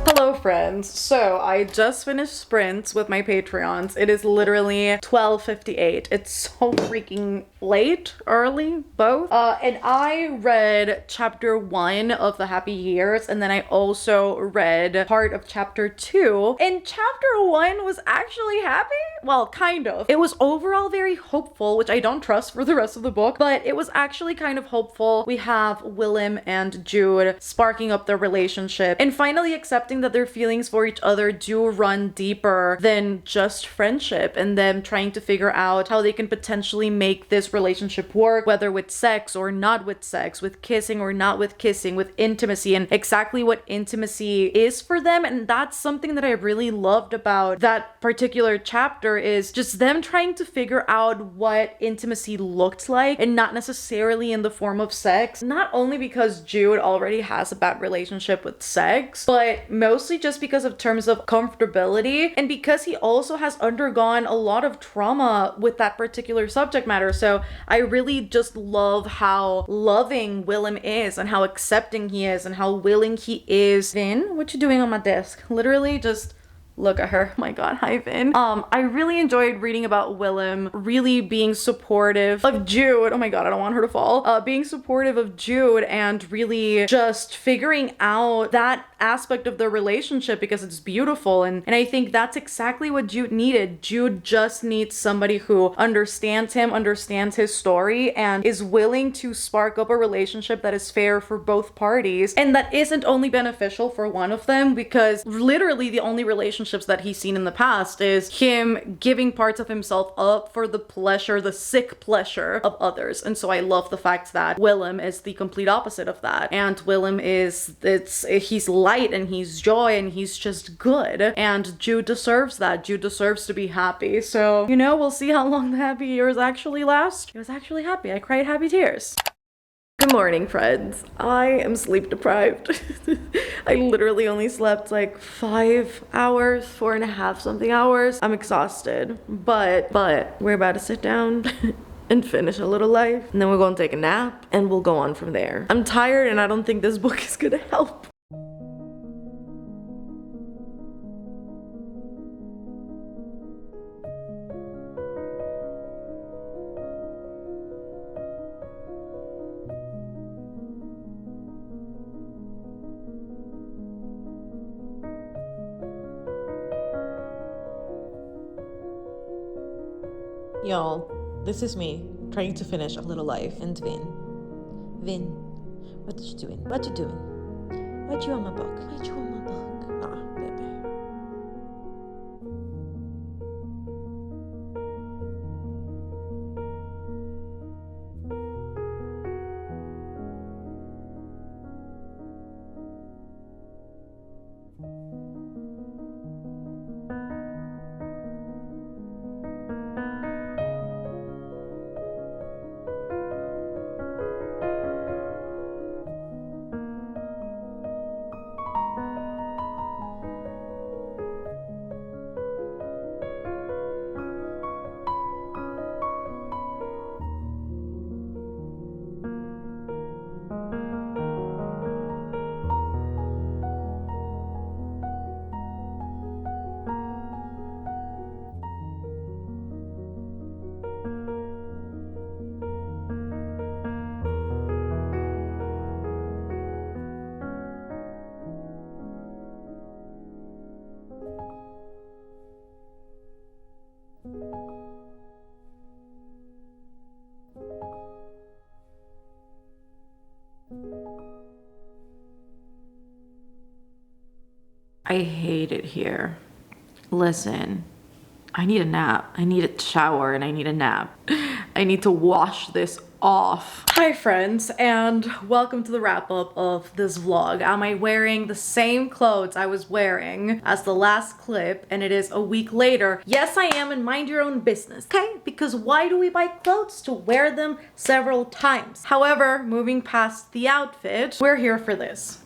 Hello friends, so I just finished sprints with my Patreons. It is literally 12:58. It's so freaking late, early, both. And I read chapter 1 of The Happy Years, and then I also read part of chapter 2. And chapter 1 was actually happy? Well, kind of. It was overall very hopeful, which I don't trust for the rest of the book, but it was actually kind of hopeful. We have Willem and Jude sparking up their relationship and finally accepting that they're feelings for each other do run deeper than just friendship, and them trying to figure out how they can potentially make this relationship work, whether with sex or not with sex, with kissing or not with kissing, with intimacy, and exactly what intimacy is for them. And that's something that I really loved about that particular chapter, is just them trying to figure out what intimacy looked like, and not necessarily in the form of sex. Not only because Jude already has a bad relationship with sex, but mostly just because of terms of comfortability, and because he also has undergone a lot of trauma with that particular subject matter. So I really just love how loving Willem is, and how accepting he is, and how willing he is. Vin, what you doing on my desk? Literally just look at her. Oh my god, hi Vin. I really enjoyed reading about Willem really being supportive of Jude. Oh my god, I don't want her to fall. Being supportive of Jude, and really just figuring out that aspect of the relationship, because it's beautiful. And I think that's exactly what Jude needed. Jude just needs somebody who understands him, understands his story, and is willing to spark up a relationship that is fair for both parties, and that isn't only beneficial for one of them, because literally the only relationships that he's seen in the past is him giving parts of himself up for the pleasure, the sick pleasure of others. And so I love the fact that Willem is the complete opposite of that. And Willem he's light, and he's joy, and he's just good. And Jude deserves that. Jude deserves to be happy. So, you know, we'll see how long the happy years actually last. It was actually happy. I cried happy tears. Good morning, friends. I am sleep deprived. I literally only slept like 5 hours, 4.5 something hours. I'm exhausted, but we're about to sit down and finish A Little Life, and then we're gonna take a nap, and we'll go on from there. I'm tired, and I don't think this book is gonna help. Y'all, this is me trying to finish A Little Life, and Vin. Vin, what you doing? What you doing? What you on my book? What you on my book? Ah, baby. I hate it here. Listen, I need a nap. I need a shower, and I need a nap. I need to wash this off. Hi friends, and welcome to the wrap up of this vlog. Am I wearing the same clothes I was wearing as the last clip, and it is a week later? Yes, I am, and mind your own business, okay? Because why do we buy clothes? To wear them several times. However, moving past the outfit, we're here for this.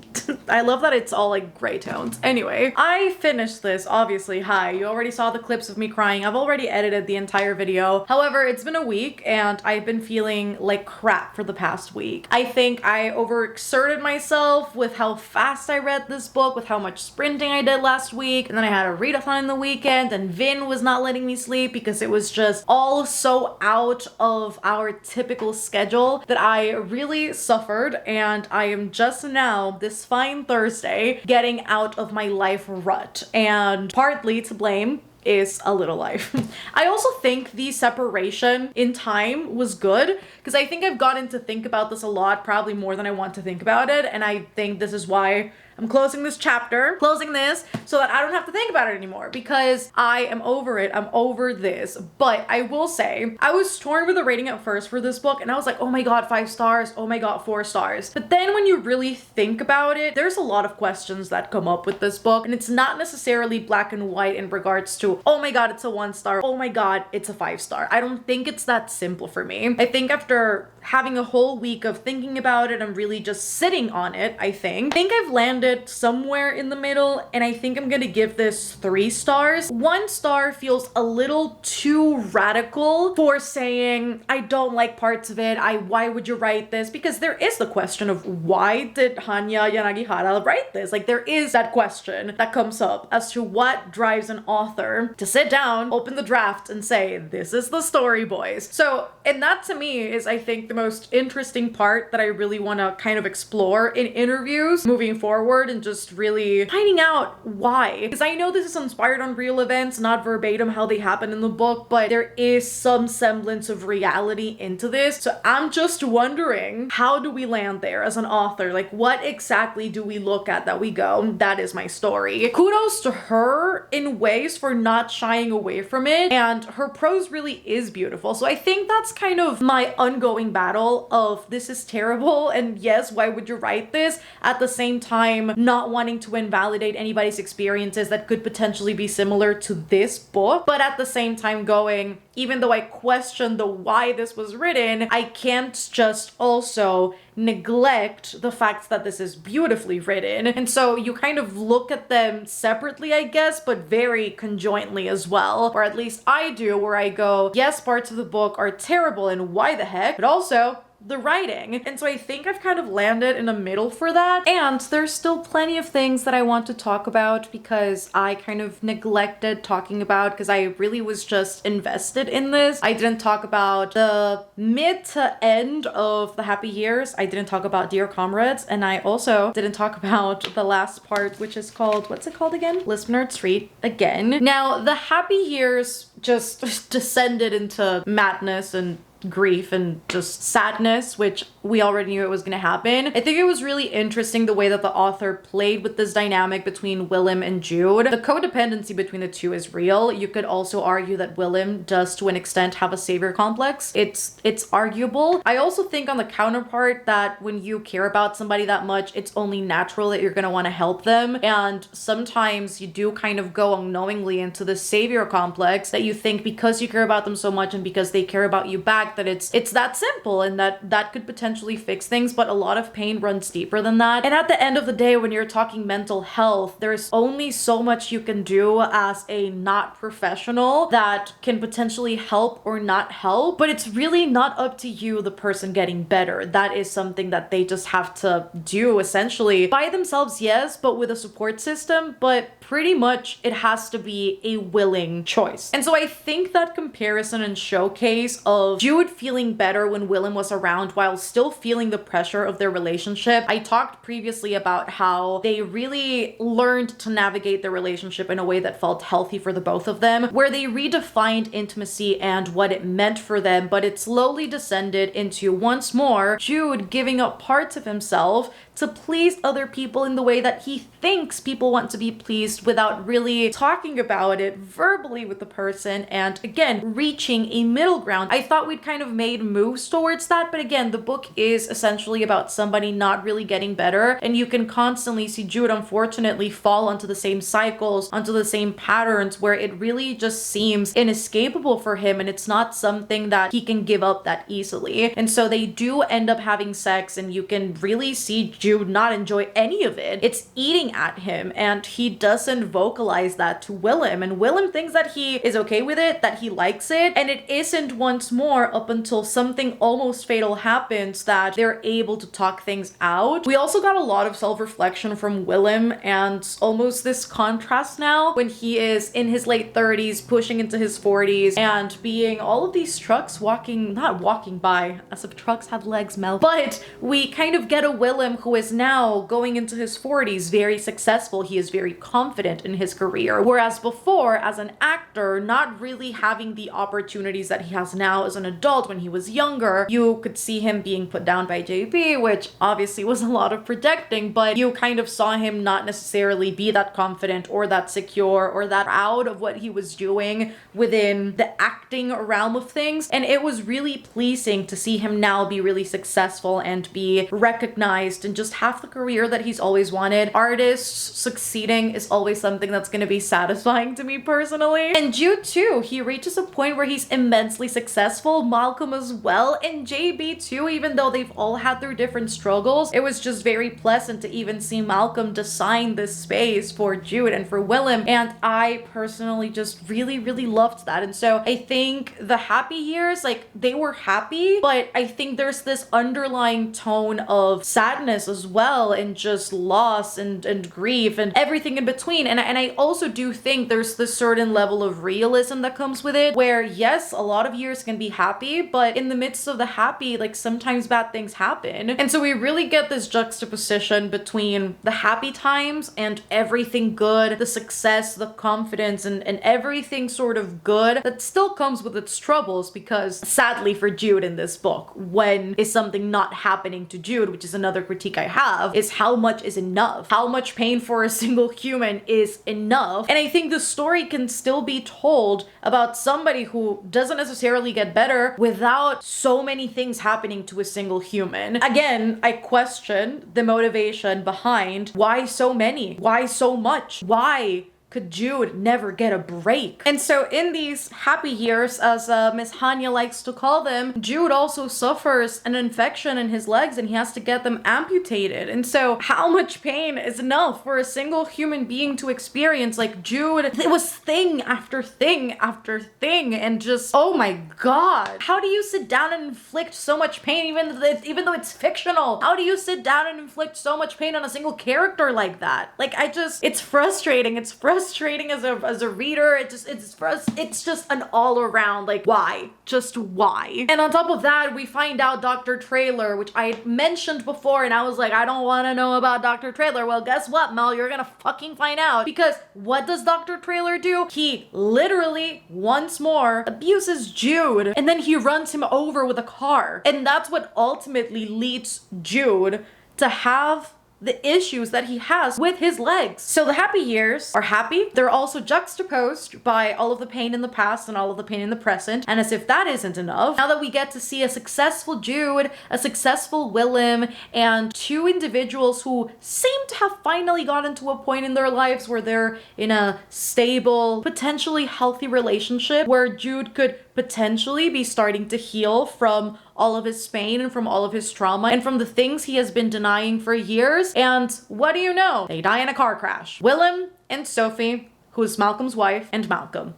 I love that it's all like gray tones. Anyway, I finished this, obviously. Hi, you already saw the clips of me crying. I've already edited the entire video. However, it's been a week, and I've been feeling like crap for the past week. I think I overexerted myself with how fast I read this book, with how much sprinting I did last week, and then I had a readathon in the weekend, and Vin was not letting me sleep because it was just all so out of our typical schedule that I really suffered, and I am just now, this fine Thursday, getting out of my life rut, and partly to blame is A Little Life. I also think the separation in time was good, because I think I've gotten to think about this a lot, probably more than I want to think about it, and I think this is why I'm closing this chapter, closing this, so that I don't have to think about it anymore because I am over it. I'm over this. But I will say, I was torn with the rating at first for this book, and I was like, oh my god, 5 stars, oh my god, 4 stars. But then when you really think about it, there's a lot of questions that come up with this book, and it's not necessarily black and white in regards to, oh my god, it's a 1 star, oh my god, it's a 5 star. I don't think it's that simple for me. I think after having a whole week of thinking about it and really just sitting on it, I think I've landed somewhere in the middle, and I think I'm gonna give this 3 stars. 1 star feels a little too radical for saying, I don't like parts of it, why would you write this? Because there is the question of why did Hanya Yanagihara write this? Like, there is that question that comes up as to what drives an author to sit down, open the draft, and say, this is the story, boys. So, and that to me is, I think, the most interesting part that I really want to kind of explore in interviews moving forward, and just really finding out why. Because I know this is inspired on real events, not verbatim how they happen in the book, but there is some semblance of reality into this. So I'm just wondering, how do we land there as an author? Like, what exactly do we look at that we go, that is my story? Kudos to her in ways for not shying away from it, and her prose really is beautiful. So I think that's kind of my ongoing battle of, this is terrible, and yes, why would you write this? At the same time, not wanting to invalidate anybody's experiences that could potentially be similar to this book, but at the same time going, even though I question the why this was written, I can't just also neglect the fact that this is beautifully written. And so you kind of look at them separately, I guess, but very conjointly as well. Or at least I do, where I go, yes, parts of the book are terrible and why the heck, but also the writing. And so I think I've kind of landed in the middle for that. And there's still plenty of things that I want to talk about because I kind of neglected talking about, because I really was just invested in this. I didn't talk about the mid to end of the happy years. I didn't talk about Dear Comrades. And I also didn't talk about the last part, which is called, what's it called again? Lispenard Street again. Now, the happy years just descended into madness and grief and just sadness, which we already knew it was going to happen. I think it was really interesting the way that the author played with this dynamic between Willem and Jude. The codependency between the two is real. You could also argue that Willem does to an extent have a savior complex. It's arguable. I also think on the counterpart that when you care about somebody that much, it's only natural that you're going to want to help them. And sometimes you do kind of go unknowingly into the savior complex that you think because you care about them so much and because they care about you back, that it's that simple and that could potentially fix things, but a lot of pain runs deeper than that. And at the end of the day, when you're talking mental health, there's only so much you can do as a not professional that can potentially help or not help, but it's really not up to you, the person getting better. That is something that they just have to do essentially by themselves, yes, but with a support system, but pretty much it has to be a willing choice. And so I think that comparison and showcase of Jude feeling better when Willem was around while still feeling the pressure of their relationship. I talked previously about how they really learned to navigate their relationship in a way that felt healthy for the both of them, where they redefined intimacy and what it meant for them, but it slowly descended into, once more, Jude giving up parts of himself to please other people in the way that he thinks people want to be pleased without really talking about it verbally with the person, and again, reaching a middle ground. I thought we'd kind of made moves towards that, but again, the book is essentially about somebody not really getting better, and you can constantly see Jude unfortunately fall onto the same cycles, onto the same patterns where it really just seems inescapable for him, and it's not something that he can give up that easily. And so they do end up having sex, and you can really see Jude not enjoy any of it. It's eating at him, and he doesn't vocalize that to Willem, and Willem thinks that he is okay with it, that he likes it, and it isn't once more up until something almost fatal happens that they're able to talk things out. We also got a lot of self-reflection from Willem, and almost this contrast now when he is in his late 30s, pushing into his 40s, and being all of these trucks not walking by, as if trucks had legs, Mel, but we kind of get a Willem who is now going into his 40s, very successful. He is very confident in his career, whereas before, as an actor, not really having the opportunities that he has now as an adult, adult, when he was younger, you could see him being put down by JB, which obviously was a lot of projecting, but you kind of saw him not necessarily be that confident or that secure or that proud of what he was doing within the acting realm of things. And it was really pleasing to see him now be really successful and be recognized and just have the career that he's always wanted. Artists succeeding is always something that's going to be satisfying to me personally. And Jude too, he reaches a point where he's immensely successful. Malcolm as well, and JB too, even though they've all had their different struggles. It was just very pleasant to even see Malcolm design this space for Jude and for Willem, and I personally just really loved that. And so I think the happy years, like, they were happy, but I think there's this underlying tone of sadness as well, and just loss and grief and everything in between. And I also do think there's this certain level of realism that comes with it, where yes, a lot of years can be happy, but in the midst of the happy, like, sometimes bad things happen. And so we really get this juxtaposition between the happy times and everything good, the success, the confidence, and everything sort of good that still comes with its troubles, because sadly for Jude in this book, when is something not happening to Jude, which is another critique I have, is how much is enough? How much pain for a single human is enough? And I think the story can still be told about somebody who doesn't necessarily get better without so many things happening to a single human. Again, I question the motivation behind why so many? Why so much? Why could Jude never get a break? And so in these happy years, as Miss Hanya likes to call them, Jude also suffers an infection in his legs and he has to get them amputated. And so how much pain is enough for a single human being to experience? Like, Jude, it was thing after thing after thing, and just, oh my god. How do you sit down and inflict so much pain even though it's fictional? How do you sit down and inflict so much pain on a single character like that? Like, it's frustrating. It's frustrating as a reader. It's just an all around, like, why? Just why? And on top of that, we find out Dr. Trailer, which I had mentioned before, and I was like, I don't want to know about Dr. Trailer. Well, guess what, Mel? You're gonna fucking find out, because what does Dr. Trailer do? He literally, once more, abuses Jude, and then he runs him over with a car. And that's what ultimately leads Jude to have the issues that he has with his legs. So the happy years are happy. They're also juxtaposed by all of the pain in the past and all of the pain in the present. And as if that isn't enough, now that we get to see a successful Jude, a successful Willem, and two individuals who seem to have finally gotten to a point in their lives where they're in a stable, potentially healthy relationship, where Jude could potentially be starting to heal from all of his pain and from all of his trauma and from the things he has been denying for years. And what do you know? They die in a car crash. Willem and Sophie, who's Malcolm's wife, and Malcolm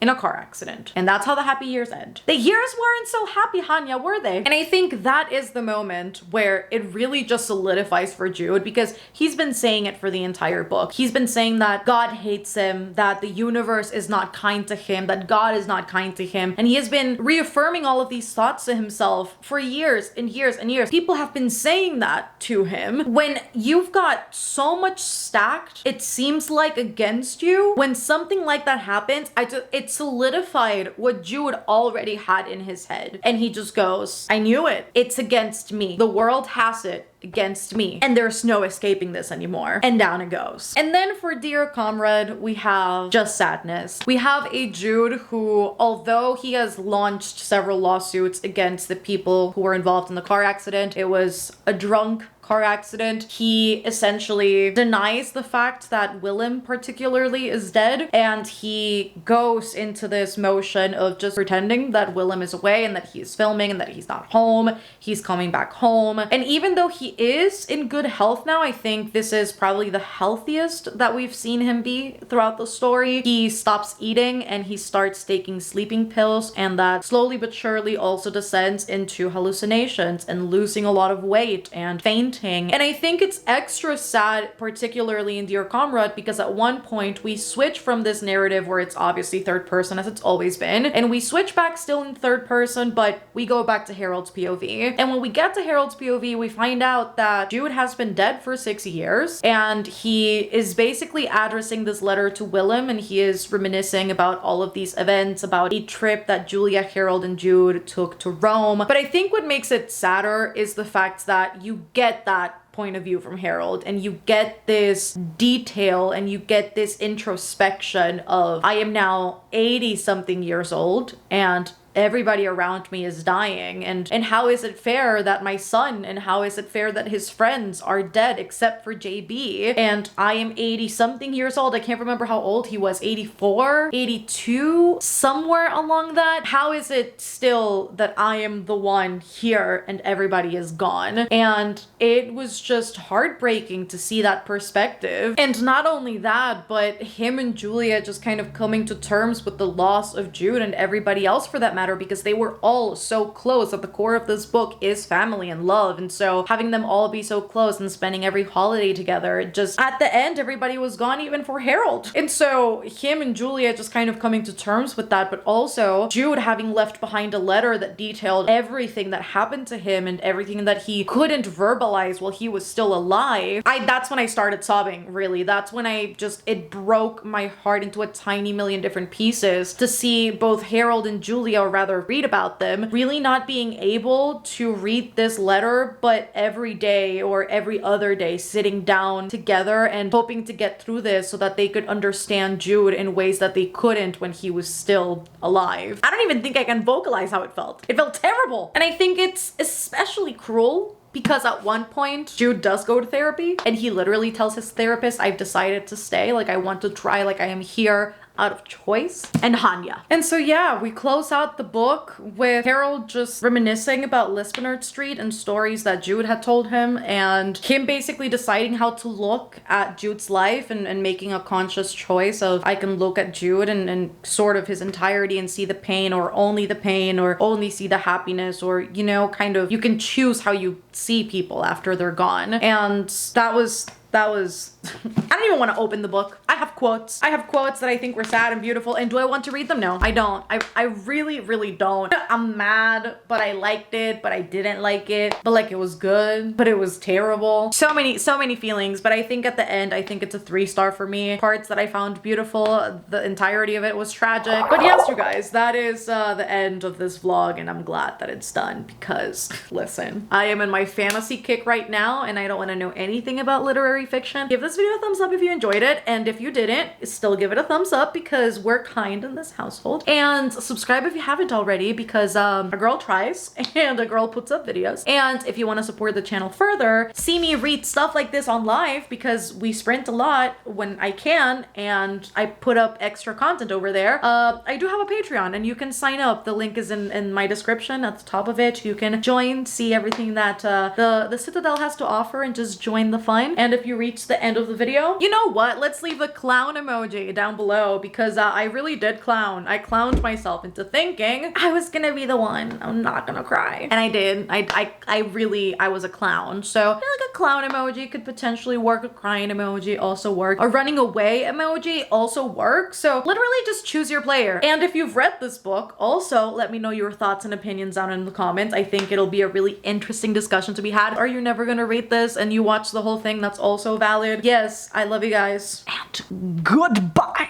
in a car accident. And that's how the happy years end. The years weren't so happy, Hanya, were they? And I think that is the moment where it really just solidifies for Jude, because he's been saying it for the entire book. He's been saying that God hates him, that the universe is not kind to him, that God is not kind to him. And he has been reaffirming all of these thoughts to himself for years and years and years. People have been saying that to him. When you've got so much stacked, it seems like, against you, when something like that happens, it solidified what Jude already had in his head. And he just goes, I knew it. It's against me. The world has it against me, and there's no escaping this anymore. And down it goes. And then for Dear Comrade, we have just sadness. We have a Jude who, although he has launched several lawsuits against the people who were involved in the car accident, it was a drunk car accident. He essentially denies the fact that Willem particularly is dead, and he goes into this motion of just pretending that Willem is away and that he's filming and that he's not home. He's coming back home. And even though he is in good health now, I think this is probably the healthiest that we've seen him be throughout the story. He stops eating and he starts taking sleeping pills, and that slowly but surely also descends into hallucinations and losing a lot of weight and fainting. And I think it's extra sad, particularly in Dear Comrade, because at one point we switch from this narrative where it's obviously third person, as it's always been, and we switch back still in third person, but we go back to Harold's POV. And when we get to Harold's POV, we find out out that Jude has been dead for 6 years, and he is basically addressing this letter to Willem, and he is reminiscing about all of these events, about a trip that Julia, Harold, and Jude took to Rome. But I think what makes it sadder is the fact that you get that point of view from Harold, and you get this detail and you get this introspection of, I am now 80 something years old and everybody around me is dying, and how is it fair that my son, and how is it fair that his friends are dead except for JB, and I am 80 something years old. I can't remember how old he was, 84, 82, somewhere along that. How is it still that I am the one here and everybody is gone? And it was just heartbreaking to see that perspective. And not only that, but him and Julia just kind of coming to terms with the loss of Jude and everybody else for that matter, because they were all so close. At the core of this book is family and love, and so having them all be so close and spending every holiday together, just at the end everybody was gone, even for Harold. And so him and Julia just kind of coming to terms with that, but also Jude having left behind a letter that detailed everything that happened to him and everything that he couldn't verbalize while he was still alive. That's when I started sobbing, really. That's when it broke my heart into a tiny million different pieces to see both Harold and Julia, or rather read about them, really not being able to read this letter, but every day or every other day sitting down together and hoping to get through this so that they could understand Jude in ways that they couldn't when he was still alive. I don't even think I can vocalize how it felt. It felt terrible. And I think it's especially cruel because at one point Jude does go to therapy and he literally tells his therapist, I've decided to stay, like I want to try, like I am here out of choice, and Hanya. And so yeah, we close out the book with Harold just reminiscing about Lispenard Street and stories that Jude had told him, and him basically deciding how to look at Jude's life and making a conscious choice of, I can look at Jude and sort of his entirety and see the pain, or only see the happiness, or, you know, kind of, you can choose how you see people after they're gone. And that was I don't even want to open the book. I have quotes that I think were sad and beautiful, and do I want to read them? No, I don't. I really, really don't. I'm mad, but I liked it, but I didn't like it, but like it was good, but it was terrible. So many feelings, but I think at the end, I think it's a 3-star for me. Parts that I found beautiful, the entirety of it was tragic. But yes, you guys, that is the end of this vlog, and I'm glad that it's done because, listen, I am in my fantasy kick right now, and I don't want to know anything about literary fiction. Give this video a thumbs up if you enjoyed it, and if you didn't, still give it a thumbs up because we're kind in this household, and subscribe if you haven't already because a girl tries and a girl puts up videos. And if you want to support the channel further, see me read stuff like this on live because we sprint a lot when I can, and I put up extra content over there. I do have a Patreon, and you can sign up. The link is in my description at the top of it. You can join, see everything that the Citadel has to offer, and just join the fun. And if you reach the end of the video, you know what? Let's leave a clown emoji down below because I really did clown. I clowned myself into thinking I was gonna be the one. I'm not gonna cry. And I did. I was a clown. So I feel like a clown emoji could potentially work. A crying emoji also work. A running away emoji also works. So literally just choose your player. And if you've read this book, also let me know your thoughts and opinions down in the comments. I think it'll be a really interesting discussion to be had. Are you never gonna read this and you watch the whole thing? That's also valid. Yes, I love you guys, and goodbye.